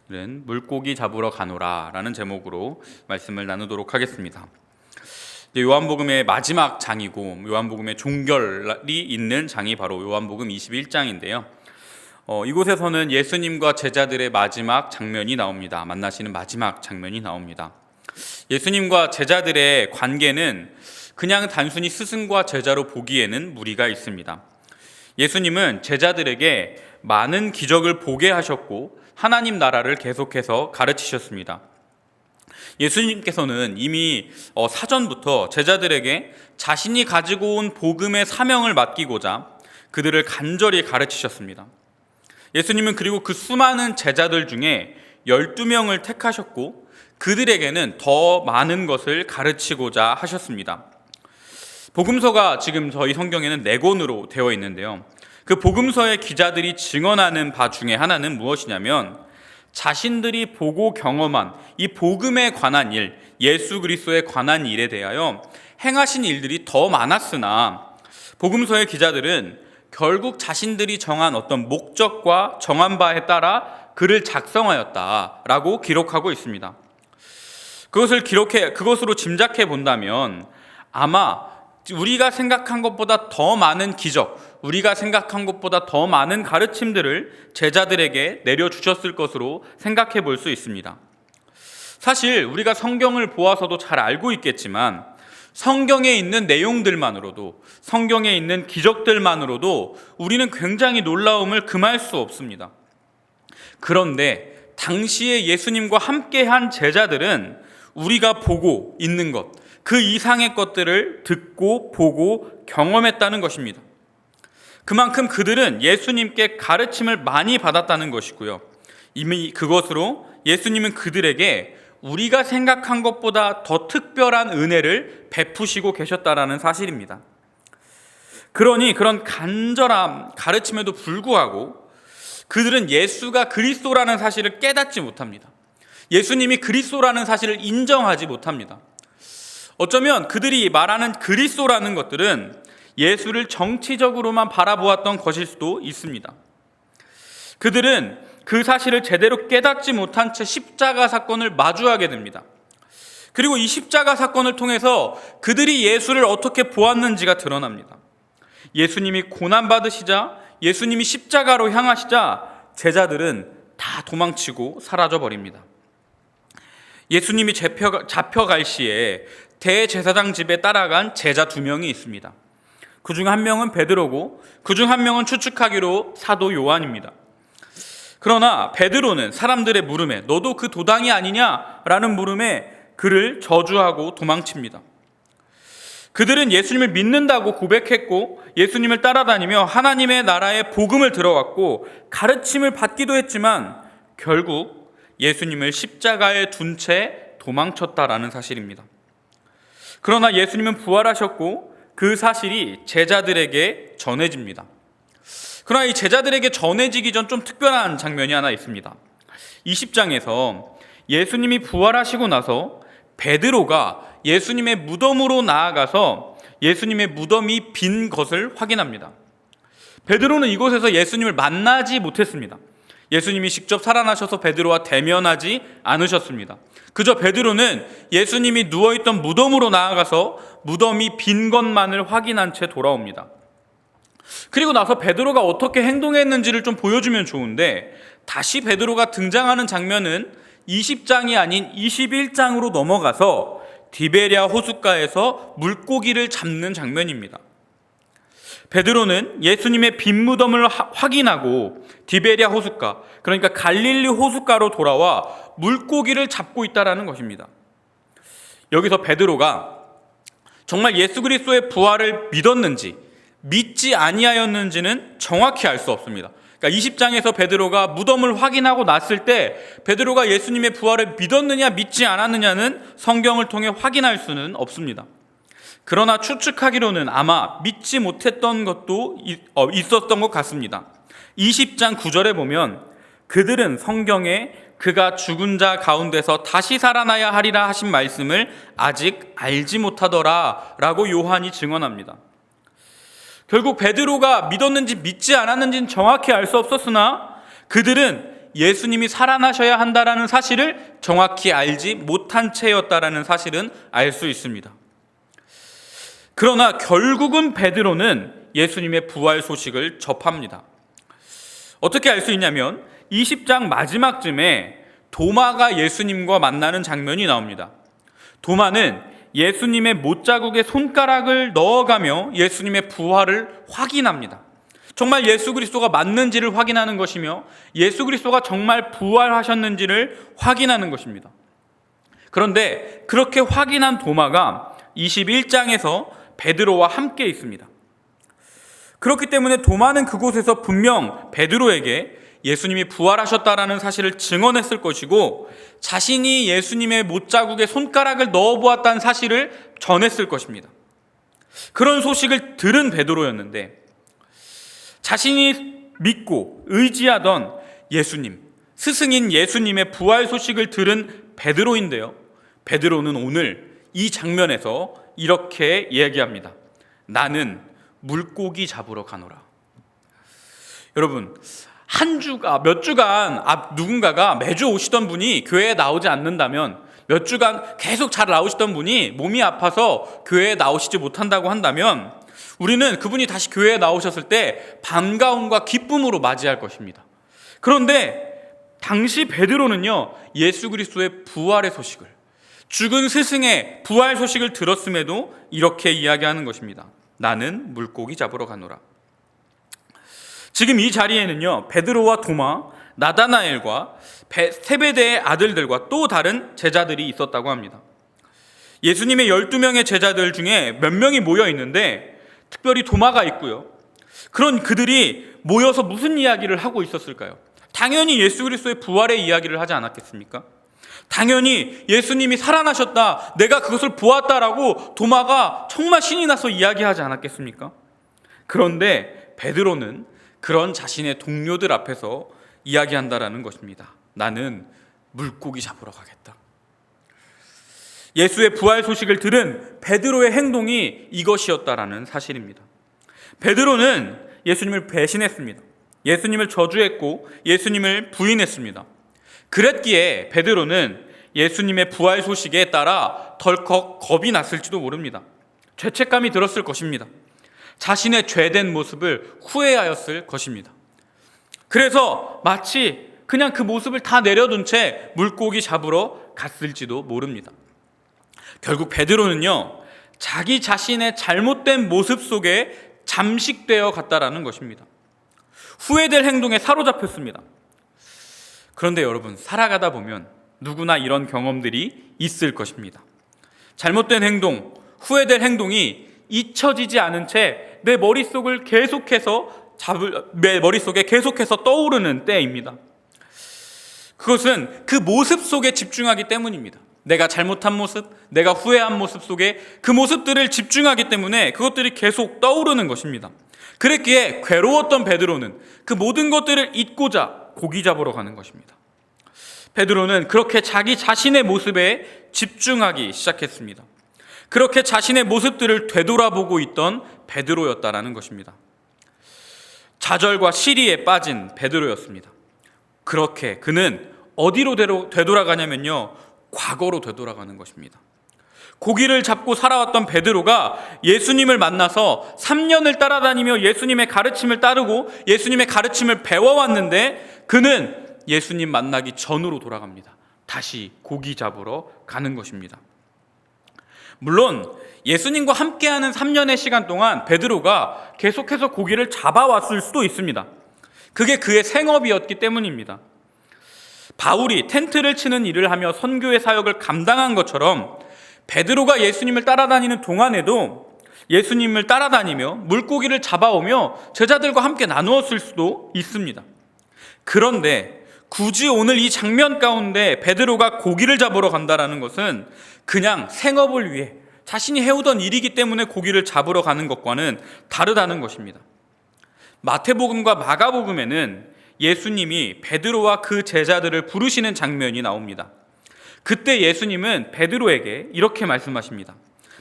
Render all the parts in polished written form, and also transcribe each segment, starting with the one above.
물고기 잡으러 가노라 라는 제목으로 말씀을 나누도록 하겠습니다. 요한복음의 마지막 장이고 요한복음의 종결이 있는 장이 바로 요한복음 21장인데요. 이곳에서는 예수님과 제자들의 마지막 장면이 나옵니다. 만나시는 마지막 장면이 나옵니다. 예수님과 제자들의 관계는 그냥 단순히 스승과 제자로 보기에는 무리가 있습니다. 예수님은 제자들에게 많은 기적을 보게 하셨고 하나님 나라를 계속해서 가르치셨습니다. 예수님께서는 이미 사전부터 제자들에게 자신이 가지고 온 복음의 사명을 맡기고자 그들을 간절히 가르치셨습니다. 예수님은 그리고 그 수많은 제자들 중에 12명을 택하셨고 그들에게는 더 많은 것을 가르치고자 하셨습니다. 복음서가 지금 저희 성경에는 4권으로 되어 있는데요. 그 복음서의 기자들이 증언하는 바 중에 하나는 무엇이냐면 자신들이 보고 경험한 이 복음에 관한 일, 예수 그리스도에 관한 일에 대하여 행하신 일들이 더 많았으나 복음서의 기자들은 결국 자신들이 정한 어떤 목적과 정한 바에 따라 글을 작성하였다라고 기록하고 있습니다. 그것으로 짐작해 본다면 아마 우리가 생각한 것보다 더 많은 기적, 우리가 생각한 것보다 더 많은 가르침들을 제자들에게 내려주셨을 것으로 생각해 볼 수 있습니다. 사실 우리가 성경을 보아서도 잘 알고 있겠지만 성경에 있는 내용들만으로도, 성경에 있는 기적들만으로도 우리는 굉장히 놀라움을 금할 수 없습니다. 그런데 당시에 예수님과 함께한 제자들은 우리가 보고 있는 것, 그 이상의 것들을 듣고 보고 경험했다는 것입니다. 그만큼 그들은 예수님께 가르침을 많이 받았다는 것이고요. 이미 그것으로 예수님은 그들에게 우리가 생각한 것보다 더 특별한 은혜를 베푸시고 계셨다는 사실입니다. 그러니 그런 간절한 가르침에도 불구하고 그들은 예수가 그리스도라는 사실을 깨닫지 못합니다. 예수님이 그리스도라는 사실을 인정하지 못합니다. 어쩌면 그들이 말하는 그리스도라는 것들은 예수를 정치적으로만 바라보았던 것일 수도 있습니다. 그들은 그 사실을 제대로 깨닫지 못한 채 십자가 사건을 마주하게 됩니다. 그리고 이 십자가 사건을 통해서 그들이 예수를 어떻게 보았는지가 드러납니다. 예수님이 고난받으시자, 예수님이 십자가로 향하시자 제자들은 다 도망치고 사라져 버립니다. 예수님이 잡혀갈 시에 대제사장 집에 따라간 제자 2명이 있습니다. 그중 한 명은 베드로고 그중 한 명은 추측하기로 사도 요한입니다. 그러나 베드로는 사람들의 물음에 너도 그 도당이 아니냐라는 물음에 그를 저주하고 도망칩니다. 그들은 예수님을 믿는다고 고백했고 예수님을 따라다니며 하나님의 나라의 복음을 들어왔고 가르침을 받기도 했지만 결국 예수님을 십자가에 둔 채 도망쳤다라는 사실입니다. 그러나 예수님은 부활하셨고 그 사실이 제자들에게 전해집니다. 그러나 이 제자들에게 전해지기 전 좀 특별한 장면이 하나 있습니다. 20장에서 예수님이 부활하시고 나서 베드로가 예수님의 무덤으로 나아가서 예수님의 무덤이 빈 것을 확인합니다. 베드로는 이곳에서 예수님을 만나지 못했습니다. 예수님이 직접 살아나셔서 베드로와 대면하지 않으셨습니다. 그저 베드로는 예수님이 누워있던 무덤으로 나아가서 무덤이 빈 것만을 확인한 채 돌아옵니다. 그리고 나서 베드로가 어떻게 행동했는지를 좀 보여주면 좋은데 다시 베드로가 등장하는 장면은 20장이 아닌 21장으로 넘어가서 디베랴 호숫가에서 물고기를 잡는 장면입니다. 베드로는 예수님의 빈 무덤을 확인하고 디베랴 호숫가, 그러니까 갈릴리 호숫가로 돌아와 물고기를 잡고 있다는 것입니다. 여기서 베드로가 정말 예수 그리스도의 부활을 믿었는지 믿지 아니하였는지는 정확히 알 수 없습니다. 그러니까 20장에서 베드로가 무덤을 확인하고 났을 때 베드로가 예수님의 부활을 믿었느냐 믿지 않았느냐는 성경을 통해 확인할 수는 없습니다. 그러나 추측하기로는 아마 믿지 못했던 것도 있었던 것 같습니다. 20장 9절에 보면 그들은 성경에 그가 죽은 자 가운데서 다시 살아나야 하리라 하신 말씀을 아직 알지 못하더라 라고 요한이 증언합니다. 결국 베드로가 믿었는지 믿지 않았는지는 정확히 알 수 없었으나 그들은 예수님이 살아나셔야 한다라는 사실을 정확히 알지 못한 채였다라는 사실은 알 수 있습니다. 그러나 결국은 베드로는 예수님의 부활 소식을 접합니다. 어떻게 알 수 있냐면 20장 마지막쯤에 도마가 예수님과 만나는 장면이 나옵니다. 도마는 예수님의 못자국에 손가락을 넣어가며 예수님의 부활을 확인합니다. 정말 예수 그리스도가 맞는지를 확인하는 것이며 예수 그리스도가 정말 부활하셨는지를 확인하는 것입니다. 그런데 그렇게 확인한 도마가 21장에서 베드로와 함께 있습니다. 그렇기 때문에 도마는 그곳에서 분명 베드로에게 예수님이 부활하셨다라는 사실을 증언했을 것이고 자신이 예수님의 못자국에 손가락을 넣어보았다는 사실을 전했을 것입니다. 그런 소식을 들은 베드로였는데 자신이 믿고 의지하던 예수님, 스승인 예수님의 부활 소식을 들은 베드로인데요. 베드로는 오늘 이 장면에서 이렇게 이야기합니다. 나는 물고기 잡으러 가노라. 여러분, 몇 주간 누군가가 매주 오시던 분이 교회에 나오지 않는다면, 몇 주간 계속 잘 나오시던 분이 몸이 아파서 교회에 나오시지 못한다고 한다면 우리는 그분이 다시 교회에 나오셨을 때 반가움과 기쁨으로 맞이할 것입니다. 그런데 당시 베드로는요, 예수 그리스도의 부활의 소식을, 죽은 스승의 부활 소식을 들었음에도 이렇게 이야기하는 것입니다. 나는 물고기 잡으러 가노라. 지금 이 자리에는요, 베드로와 도마, 나다나엘과 세베대의 아들들과 또 다른 제자들이 있었다고 합니다. 예수님의 12명의 제자들 중에 몇 명이 모여 있는데 특별히 도마가 있고요. 그런 그들이 모여서 무슨 이야기를 하고 있었을까요? 당연히 예수 그리스도의 부활의 이야기를 하지 않았겠습니까? 당연히 예수님이 살아나셨다, 내가 그것을 보았다라고 도마가 정말 신이 나서 이야기하지 않았겠습니까? 그런데 베드로는 그런 자신의 동료들 앞에서 이야기한다라는 것입니다. 나는 물고기 잡으러 가겠다. 예수의 부활 소식을 들은 베드로의 행동이 이것이었다라는 사실입니다. 베드로는 예수님을 배신했습니다. 예수님을 저주했고 예수님을 부인했습니다. 그랬기에 베드로는 예수님의 부활 소식에 따라 덜컥 겁이 났을지도 모릅니다. 죄책감이 들었을 것입니다. 자신의 죄된 모습을 후회하였을 것입니다. 그래서 마치 그냥 그 모습을 다 내려둔 채 물고기 잡으러 갔을지도 모릅니다. 결국 베드로는요, 자기 자신의 잘못된 모습 속에 잠식되어 갔다라는 것입니다. 후회될 행동에 사로잡혔습니다. 그런데 여러분, 살아가다 보면 누구나 이런 경험들이 있을 것입니다. 잘못된 행동, 후회될 행동이 잊혀지지 않은 채 내 머릿속에 계속해서 떠오르는 때입니다. 그것은 그 모습 속에 집중하기 때문입니다. 내가 잘못한 모습, 내가 후회한 모습 속에 그 모습들을 집중하기 때문에 그것들이 계속 떠오르는 것입니다. 그랬기에 괴로웠던 베드로는 그 모든 것들을 잊고자 고기 잡으러 가는 것입니다. 베드로는 그렇게 자기 자신의 모습에 집중하기 시작했습니다. 그렇게 자신의 모습들을 되돌아보고 있던 베드로였다라는 것입니다. 좌절과 시리에 빠진 베드로였습니다. 그렇게 그는 어디로 되돌아가냐면요, 과거로 되돌아가는 것입니다. 고기를 잡고 살아왔던 베드로가 예수님을 만나서 3년을 따라다니며 예수님의 가르침을 따르고 예수님의 가르침을 배워왔는데 그는 예수님 만나기 전으로 돌아갑니다. 다시 고기 잡으러 가는 것입니다. 물론 예수님과 함께하는 3년의 시간 동안 베드로가 계속해서 고기를 잡아왔을 수도 있습니다. 그게 그의 생업이었기 때문입니다. 바울이 텐트를 치는 일을 하며 선교의 사역을 감당한 것처럼 베드로가 예수님을 따라다니는 동안에도 예수님을 따라다니며 물고기를 잡아오며 제자들과 함께 나누었을 수도 있습니다. 그런데 굳이 오늘 이 장면 가운데 베드로가 고기를 잡으러 간다는 것은 그냥 생업을 위해 자신이 해오던 일이기 때문에 고기를 잡으러 가는 것과는 다르다는 것입니다. 마태복음과 마가복음에는 예수님이 베드로와 그 제자들을 부르시는 장면이 나옵니다. 그때 예수님은 베드로에게 이렇게 말씀하십니다.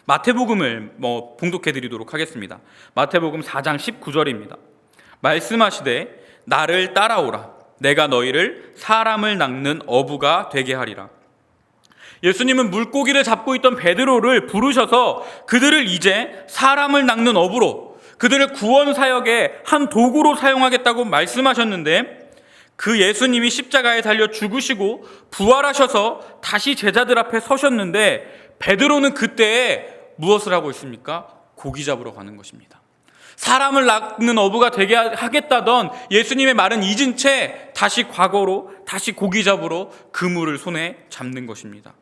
마태복음을 봉독해 드리도록 하겠습니다. 마태복음 4장 19절입니다. 말씀하시되 나를 따라오라. 내가 너희를 사람을 낚는 어부가 되게 하리라. 예수님은 물고기를 잡고 있던 베드로를 부르셔서 그들을 이제 사람을 낚는 어부로, 그들을 구원 사역의 한 도구로 사용하겠다고 말씀하셨는데, 그 예수님이 십자가에 달려 죽으시고 부활하셔서 다시 제자들 앞에 서셨는데, 베드로는 그때에 무엇을 하고 있습니까? 고기 잡으러 가는 것입니다. 사람을 낚는 어부가 되게 하겠다던 예수님의 말은 잊은 채 다시 과거로, 다시 고기 잡으러 그물을 손에 잡는 것입니다.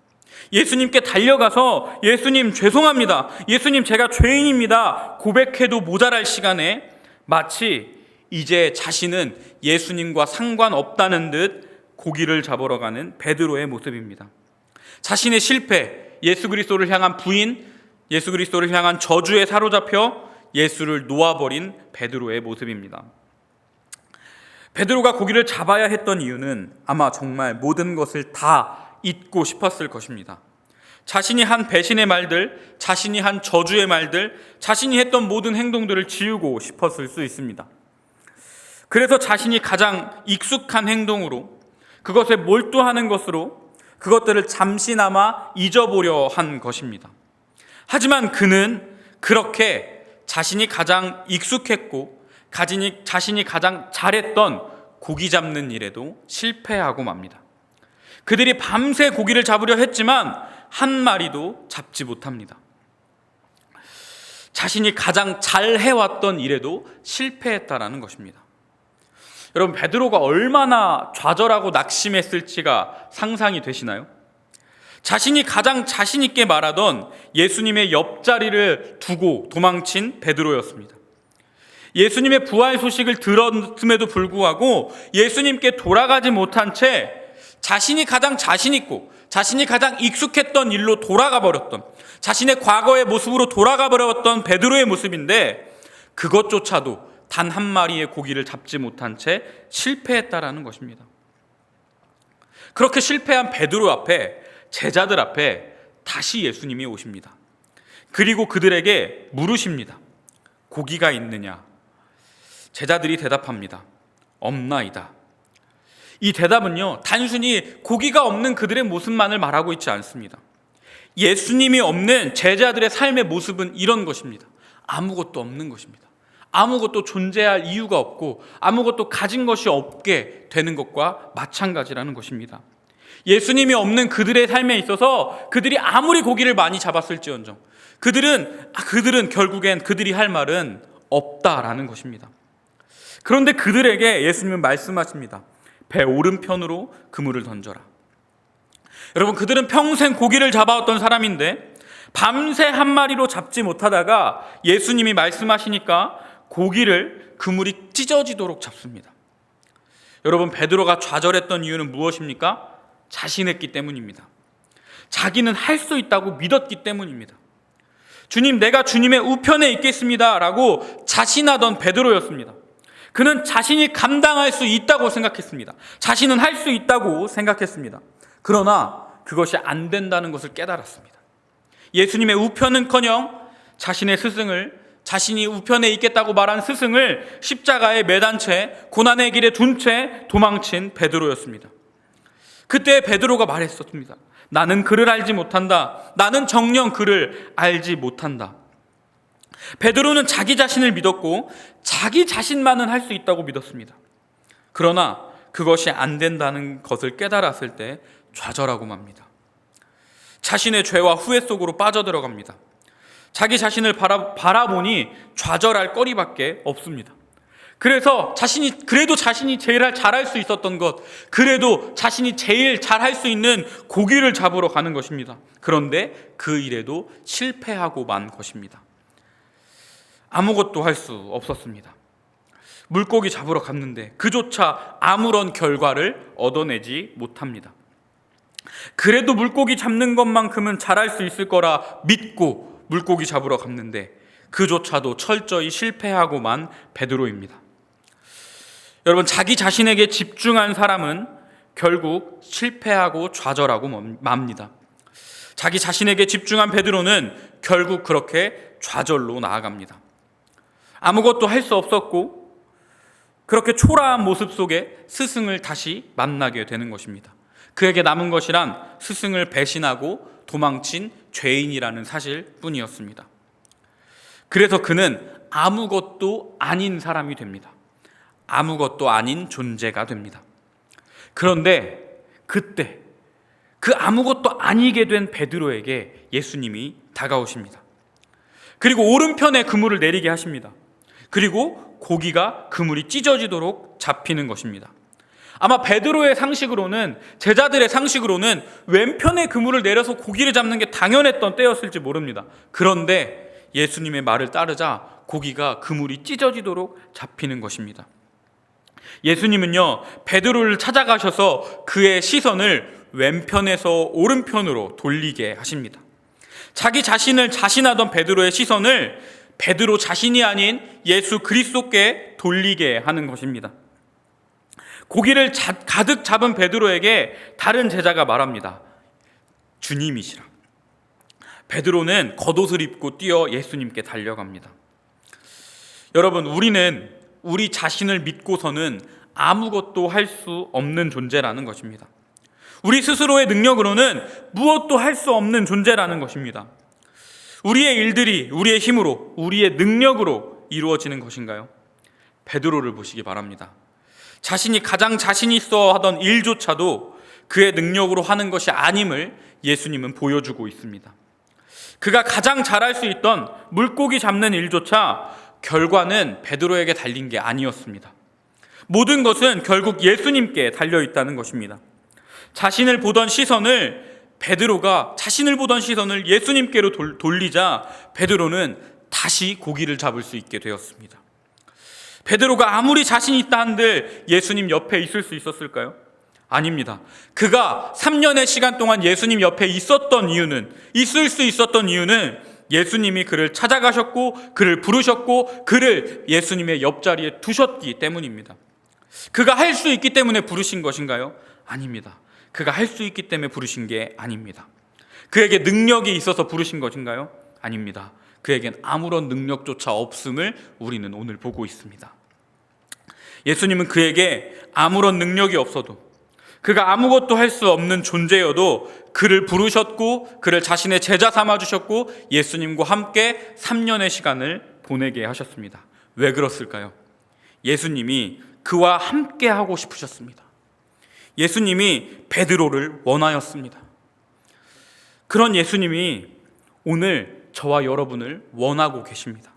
예수님께 달려가서 예수님 죄송합니다, 예수님 제가 죄인입니다 고백해도 모자랄 시간에 마치 이제 자신은 예수님과 상관없다는 듯 고기를 잡으러 가는 베드로의 모습입니다. 자신의 실패, 예수 그리스도를 향한 부인, 예수 그리스도를 향한 저주에 사로잡혀 예수를 놓아버린 베드로의 모습입니다. 베드로가 고기를 잡아야 했던 이유는 아마 정말 모든 것을 다 잊고 싶었을 것입니다. 자신이 한 배신의 말들, 자신이 한 저주의 말들, 자신이 했던 모든 행동들을 지우고 싶었을 수 있습니다. 그래서 자신이 가장 익숙한 행동으로, 그것에 몰두하는 것으로 그것들을 잠시나마 잊어보려 한 것입니다. 하지만 그는 그렇게 자신이 가장 익숙했고 자신이 가장 잘했던 고기 잡는 일에도 실패하고 맙니다. 그들이 밤새 고기를 잡으려 했지만 한 마리도 잡지 못합니다. 자신이 가장 잘 해왔던 일에도 실패했다라는 것입니다. 여러분, 베드로가 얼마나 좌절하고 낙심했을지가 상상이 되시나요? 자신이 가장 자신 있게 말하던 예수님의 옆자리를 두고 도망친 베드로였습니다. 예수님의 부활 소식을 들었음에도 불구하고 예수님께 돌아가지 못한 채 자신이 가장 자신 있고 자신이 가장 익숙했던 일로 돌아가 버렸던, 자신의 과거의 모습으로 돌아가 버렸던 베드로의 모습인데, 그것조차도 단 한 마리의 고기를 잡지 못한 채 실패했다라는 것입니다. 그렇게 실패한 베드로 앞에, 제자들 앞에 다시 예수님이 오십니다. 그리고 그들에게 물으십니다. 고기가 있느냐? 제자들이 대답합니다. 없나이다. 이 대답은요, 단순히 고기가 없는 그들의 모습만을 말하고 있지 않습니다. 예수님이 없는 제자들의 삶의 모습은 이런 것입니다. 아무것도 없는 것입니다. 아무것도 존재할 이유가 없고 아무것도 가진 것이 없게 되는 것과 마찬가지라는 것입니다. 예수님이 없는 그들의 삶에 있어서 그들이 아무리 고기를 많이 잡았을지언정 그들은 결국엔 그들이 할 말은 없다라는 것입니다. 그런데 그들에게 예수님은 말씀하십니다. 배 오른편으로 그물을 던져라. 여러분, 그들은 평생 고기를 잡아왔던 사람인데 밤새 한 마리로 잡지 못하다가 예수님이 말씀하시니까 고기를 그물이 찢어지도록 잡습니다. 여러분, 베드로가 좌절했던 이유는 무엇입니까? 자신했기 때문입니다. 자기는 할 수 있다고 믿었기 때문입니다. 주님, 내가 주님의 우편에 있겠습니다 라고 자신하던 베드로였습니다. 그는 자신이 감당할 수 있다고 생각했습니다. 자신은 할 수 있다고 생각했습니다. 그러나 그것이 안 된다는 것을 깨달았습니다. 예수님의 우편은커녕 자신의 스승을, 자신이 우편에 있겠다고 말한 스승을 십자가에 매단 채 고난의 길에 둔 채 도망친 베드로였습니다. 그때 베드로가 말했었습니다. 나는 그를 알지 못한다. 나는 정녕 그를 알지 못한다. 베드로는 자기 자신을 믿었고 자기 자신만은 할 수 있다고 믿었습니다. 그러나 그것이 안 된다는 것을 깨달았을 때 좌절하고 맙니다. 자신의 죄와 후회 속으로 빠져들어갑니다. 자기 자신을 바라보니 좌절할 거리밖에 없습니다. 그래서 그래도 자신이 제일 잘할 수 있었던 것, 그래도 자신이 제일 잘할 수 있는 고기를 잡으러 가는 것입니다. 그런데 그 일에도 실패하고 만 것입니다. 아무것도 할 수 없었습니다. 물고기 잡으러 갔는데 그조차 아무런 결과를 얻어내지 못합니다. 그래도 물고기 잡는 것만큼은 잘할 수 있을 거라 믿고 물고기 잡으러 갔는데 그조차도 철저히 실패하고만 베드로입니다. 여러분, 자기 자신에게 집중한 사람은 결국 실패하고 좌절하고 맙니다. 자기 자신에게 집중한 베드로는 결국 그렇게 좌절로 나아갑니다. 아무것도 할 수 없었고 그렇게 초라한 모습 속에 스승을 다시 만나게 되는 것입니다. 그에게 남은 것이란 스승을 배신하고 도망친 죄인이라는 사실뿐이었습니다. 그래서 그는 아무것도 아닌 사람이 됩니다. 아무것도 아닌 존재가 됩니다. 그런데 그때 그 아무것도 아니게 된 베드로에게 예수님이 다가오십니다. 그리고 오른편에 그물을 내리게 하십니다. 그리고 고기가 그물이 찢어지도록 잡히는 것입니다. 아마 베드로의 상식으로는, 제자들의 상식으로는 왼편에 그물을 내려서 고기를 잡는 게 당연했던 때였을지 모릅니다. 그런데 예수님의 말을 따르자 고기가 그물이 찢어지도록 잡히는 것입니다. 예수님은요, 베드로를 찾아가셔서 그의 시선을 왼편에서 오른편으로 돌리게 하십니다. 자기 자신을 자신하던 베드로의 시선을 베드로 자신이 아닌 예수 그리스도께 돌리게 하는 것입니다. 고기를 가득 잡은 베드로에게 다른 제자가 말합니다. 주님이시라. 베드로는 겉옷을 입고 뛰어 예수님께 달려갑니다. 여러분, 우리는 우리 자신을 믿고서는 아무것도 할 수 없는 존재라는 것입니다. 우리 스스로의 능력으로는 무엇도 할 수 없는 존재라는 것입니다. 우리의 일들이 우리의 힘으로, 우리의 능력으로 이루어지는 것인가요? 베드로를 보시기 바랍니다. 자신이 가장 자신 있어 하던 일조차도 그의 능력으로 하는 것이 아님을 예수님은 보여주고 있습니다. 그가 가장 잘할 수 있던 물고기 잡는 일조차 결과는 베드로에게 달린 게 아니었습니다. 모든 것은 결국 예수님께 달려있다는 것입니다. 자신을 보던 시선을 예수님께로 돌리자 베드로는 다시 고기를 잡을 수 있게 되었습니다. 베드로가 아무리 자신 있다 한들 예수님 옆에 있을 수 있었을까요? 아닙니다. 그가 3년의 시간 동안 예수님 옆에 있을 수 있었던 이유는 예수님이 그를 찾아가셨고 그를 부르셨고 그를 예수님의 옆자리에 두셨기 때문입니다. 그가 할 수 있기 때문에 부르신 것인가요? 아닙니다. 그가 할 수 있기 때문에 부르신 게 아닙니다. 그에게 능력이 있어서 부르신 것인가요? 아닙니다. 그에겐 아무런 능력조차 없음을 우리는 오늘 보고 있습니다. 예수님은 그에게 아무런 능력이 없어도, 그가 아무것도 할 수 없는 존재여도 그를 부르셨고 그를 자신의 제자 삼아주셨고 예수님과 함께 3년의 시간을 보내게 하셨습니다. 왜 그랬을까요? 예수님이 그와 함께 하고 싶으셨습니다. 예수님이 베드로를 원하였습니다. 그런 예수님이 오늘 저와 여러분을 원하고 계십니다.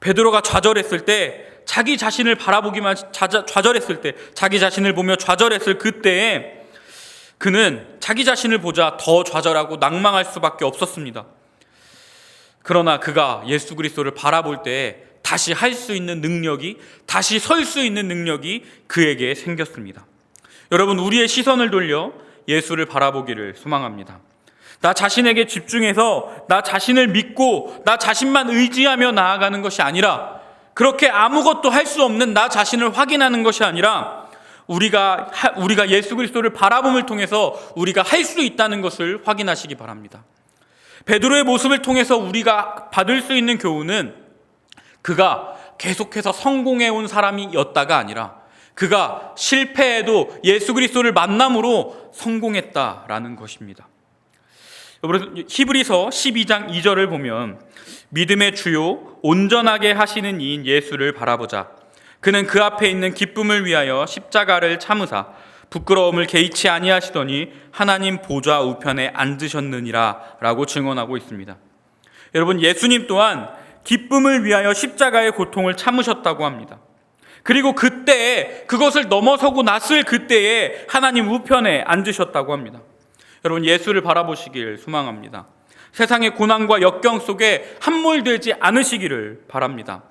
베드로가 좌절했을 때, 자기 자신을 바라보기만 좌절했을 때, 자기 자신을 보며 좌절했을 그때에 그는 자기 자신을 보자 더 좌절하고 낭망할 수밖에 없었습니다. 그러나 그가 예수 그리스도를 바라볼 때에 다시 할 수 있는 능력이, 다시 설 수 있는 능력이 그에게 생겼습니다. 여러분, 우리의 시선을 돌려 예수를 바라보기를 소망합니다. 나 자신에게 집중해서 나 자신을 믿고 나 자신만 의지하며 나아가는 것이 아니라, 그렇게 아무것도 할 수 없는 나 자신을 확인하는 것이 아니라 우리가 예수 그리스도를 바라봄을 통해서 우리가 할 수 있다는 것을 확인하시기 바랍니다. 베드로의 모습을 통해서 우리가 받을 수 있는 교훈은 그가 계속해서 성공해온 사람이었다가 아니라 그가 실패해도 예수 그리스도를 만남으로 성공했다라는 것입니다. 여러분, 히브리서 12장 2절을 보면 믿음의 주요 온전하게 하시는 이인 예수를 바라보자. 그는 그 앞에 있는 기쁨을 위하여 십자가를 참으사 부끄러움을 개의치 아니하시더니 하나님 보좌 우편에 앉으셨느니라 라고 증언하고 있습니다. 여러분, 예수님 또한 기쁨을 위하여 십자가의 고통을 참으셨다고 합니다. 그리고 그때에, 그것을 넘어서고 났을 그때에 하나님 우편에 앉으셨다고 합니다. 여러분, 예수를 바라보시길 소망합니다. 세상의 고난과 역경 속에 함몰되지 않으시기를 바랍니다.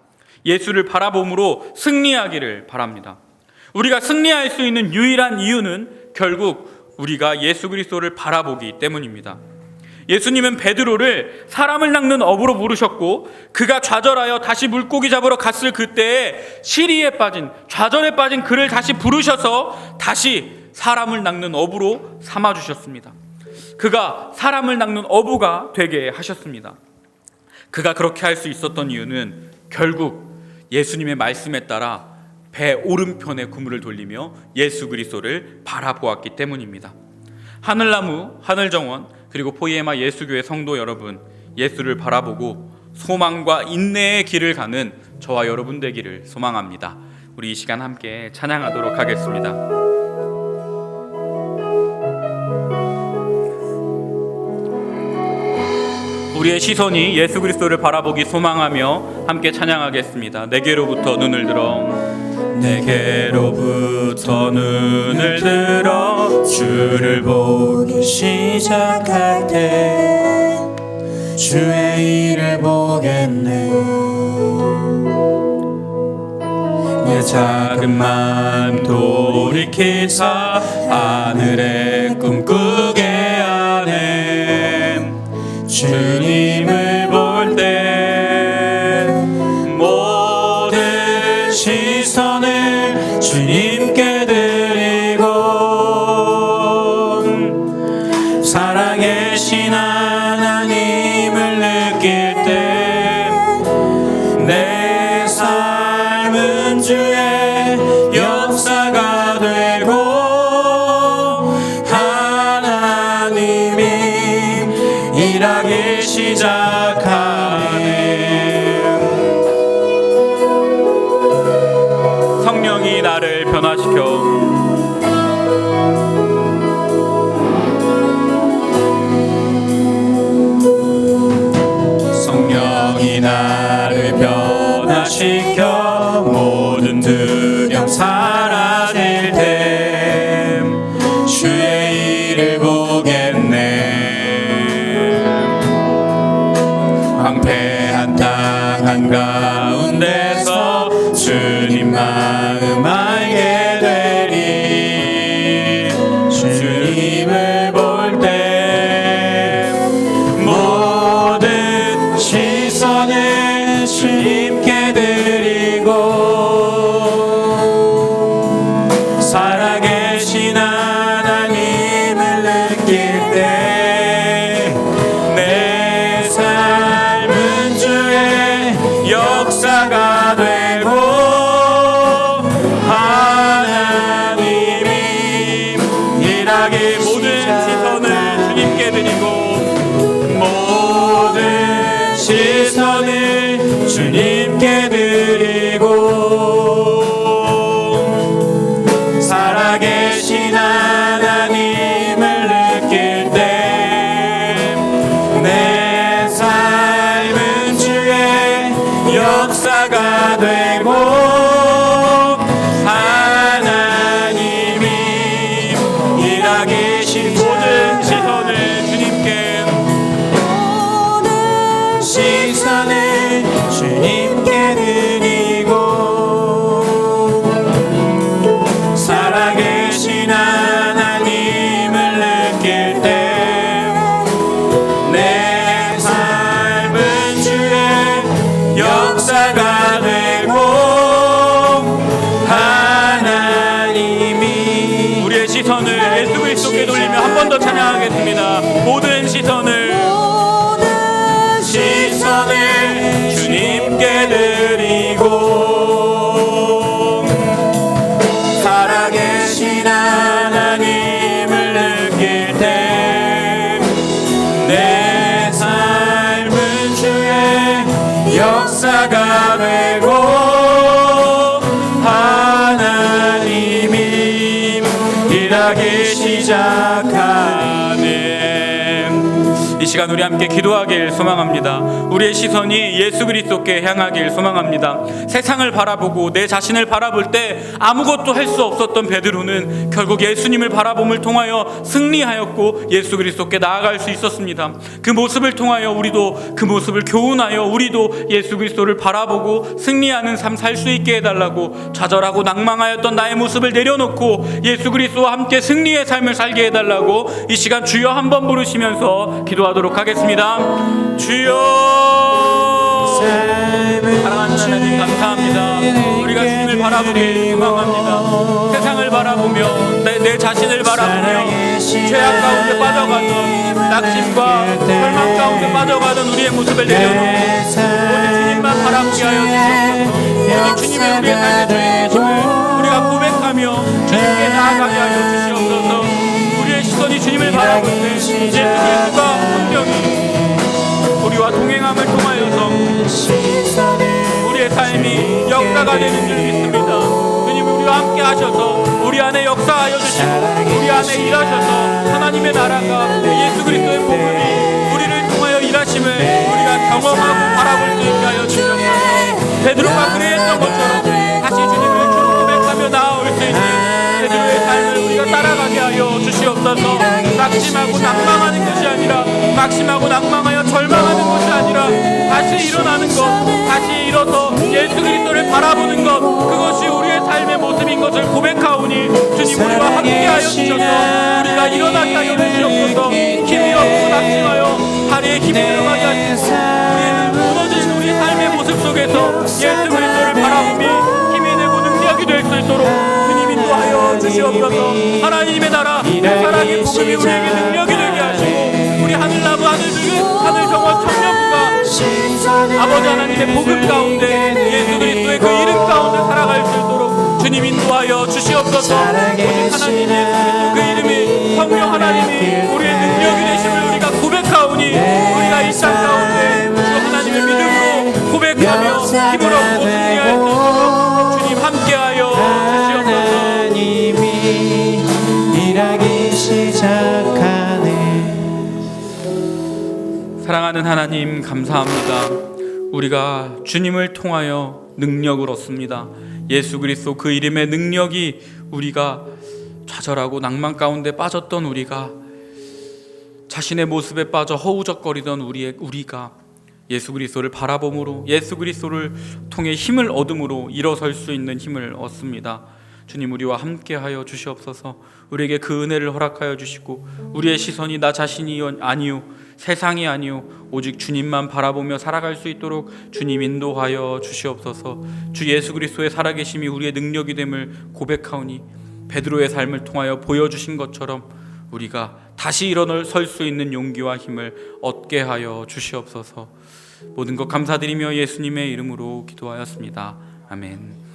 예수를 바라봄으로 승리하기를 바랍니다. 우리가 승리할 수 있는 유일한 이유는 결국 우리가 예수 그리스도를 바라보기 때문입니다. 예수님은 베드로를 사람을 낚는 어부로 부르셨고 그가 좌절하여 다시 물고기 잡으러 갔을 그때에 좌절에 빠진 그를 다시 부르셔서 다시 사람을 낚는 어부로 삼아주셨습니다. 그가 사람을 낚는 어부가 되게 하셨습니다. 그가 그렇게 할 수 있었던 이유는 결국 예수님의 말씀에 따라 배 오른편에 그물을 돌리며 예수 그리스도를 바라보았기 때문입니다. 하늘나무, 하늘정원, 그리고 포이에마 예수교회 성도 여러분, 예수를 바라보고 소망과 인내의 길을 가는 저와 여러분 되기를 소망합니다. 우리 이 시간 함께 찬양하도록 하겠습니다. 우리의 시선이 예수 그리스도를 바라보기 소망하며 함께 찬양하겠습니다. 내게로부터 눈을 들어, 내게로부터 눈을 들어 주를 보기 시작할 때 주의 일을 보겠네. 내 작은 맘 돌이키사 하늘의 꿈꾸게 하네. 주님을 볼 때 모든 시선을 주님께 드리고 살아계신 하나님을 느낄 때 내 삶은 주의 역사가 되고 하나님이 일하기 시작하네. 성령이 나를 변화시켜 나를 변화시켜 모든 두려움 사라질 때 주의 일을 보겠네. 황폐한 땅 한가운데서 주님 마음 알게 되리. 주님을 볼 때 모든 시선을 주님께 드리고 살아계신 하나님을 느낄 때 내 삶은 주의 역사가 되고 하나님이 일하기 모든 시선을 주님께 드리고 모든 시선을 주님께 드리고 살아계신 하나님을 느낄 때 내 삶은 주의 역사가 되고 하나님이 일하기 신 모든 시선을 주님께 시선을 주님께 드리고 살아계신 하나님을 느낄 때 내 삶은 주의 역사가 되고 하나님이 우리의 시선을 예수 그리스도께 돌리며 한 번 더 찬양하겠습니다. 모든 시선을 주님께 드리고 살아계신 하나님을 느낄 때 내 삶은 주의 역사가 되고 하나님이 일하기 시작하네. 이 시간 우리 함께 기도하길 소망합니다. 우리의 시선이 예수 그리스도께 향하길 소망합니다. 세상을 바라보고 내 자신을 바라볼 때 아무것도 할 수 없었던 베드로는 결국 예수님을 바라봄을 통하여 승리하였고 예수 그리스도께 나아갈 수 있었습니다. 그 모습을 통하여 우리도 그 모습을 교훈하여 우리도 예수 그리스도를 바라보고 승리하는 삶 살 수 있게 해달라고 좌절하고 낭망하였던 나의 모습을 내려놓고 예수 그리스도와 함께 승리의 삶을 살게 해달라고 이 시간 주여 한번 부르시면서 기도하도록 하겠습니다. 주여 사랑하는 하나님 감사합니다. 우리가 주님을 바라보길 소망합니다. 세상을 바라보며 내 자신을 바라보며 죄악 가운데 빠져가던 낙심과 절망 가운데 빠져가던 우리의 모습을 내려놓고 오직 주님만 바라보게 하여 주옵소서. 오직 주님의 우리의 삶의 주인이심을 나아가게 하여 주시옵소서. 우리의 시선이 주님을 바라볼 때 예수 그리스도가 성령이 우리와 동행함을 통하여서 우리의 삶이 역사가 되는 줄 믿습니다. 주님 우리와 함께 하셔서 우리 안에 역사하여 주시고 우리 안에 일하셔서 하나님의 나라가 예수 그리스도의 복음이 우리를 통하여 일하심을 우리가 경험하고 바라볼 수 있게 하여 주옵소서. 베드로가 그랬던 것처럼 다시 주님을 주로 고백하며 나아올 수 있는 베드로의 삶을 우리가 따라가게 하여 주시옵소서. 낙심하고 낭망하는 것이 아니라 낙심하고 낭망하여 절망하는 것이 아니라 다시 일어나는 것, 다시 일어서 예수 그리스도를 바라보는 것, 그것이 우리의 삶의 모습인 것을 고백하오니 주님 우리와 함께하여 주셔서 우리가 일어나게 하여 주시옵소서. 힘이 없고 낙심하여 다리에 힘이 들어가게 하시고 우리는 무너진 우리 삶의 모습 속에서 예수 그리스도를 바라보며 힘이 되고 능력이 될 수 있도록 주님 인도하여 주시옵소서. 하나님의 나라 사랑의 복음이 우리에게 능력이 되게 하시고 우리 하늘나무 하늘 정원 청년부가 아버지 하나님의 복음 가운데 예수 그리스도의 그 이름 가운데 살아갈 수 있도록 주님 인도하여 주시옵소서. 오직 하나님 예수 그리스도 그 이름이 성령 하나님이 우리의 능력이 되심을 우리가 고백하오니 우리가 이 땅 가운데 주 하나님의 믿음으로 고백하며 힘을 얻고 승리할 수 있도록 주님 함께하여 주시옵소서. 하나님이 일하기 시작하네. 사랑하는 하나님 감사합니다. 우리가 주님을 통하여 능력을 얻습니다. 예수 그리스도 그 이름의 능력이 우리가 좌절하고 낭만 가운데 빠졌던 우리가 자신의 모습에 빠져 허우적거리던 우리가 예수 그리스도를 바라봄으로 예수 그리스도를 통해 힘을 얻음으로 일어설 수 있는 힘을 얻습니다. 주님 우리와 함께하여 주시옵소서. 우리에게 그 은혜를 허락하여 주시고 우리의 시선이 나 자신이 아니요 세상이 아니요 오직 주님만 바라보며 살아갈 수 있도록 주님 인도하여 주시옵소서. 주 예수 그리스도의 살아계심이 우리의 능력이 됨을 고백하오니 베드로의 삶을 통하여 보여주신 것처럼 우리가 다시 일어설 수 있는 용기와 힘을 얻게 하여 주시옵소서. 모든 것 감사드리며 예수님의 이름으로 기도하였습니다. 아멘.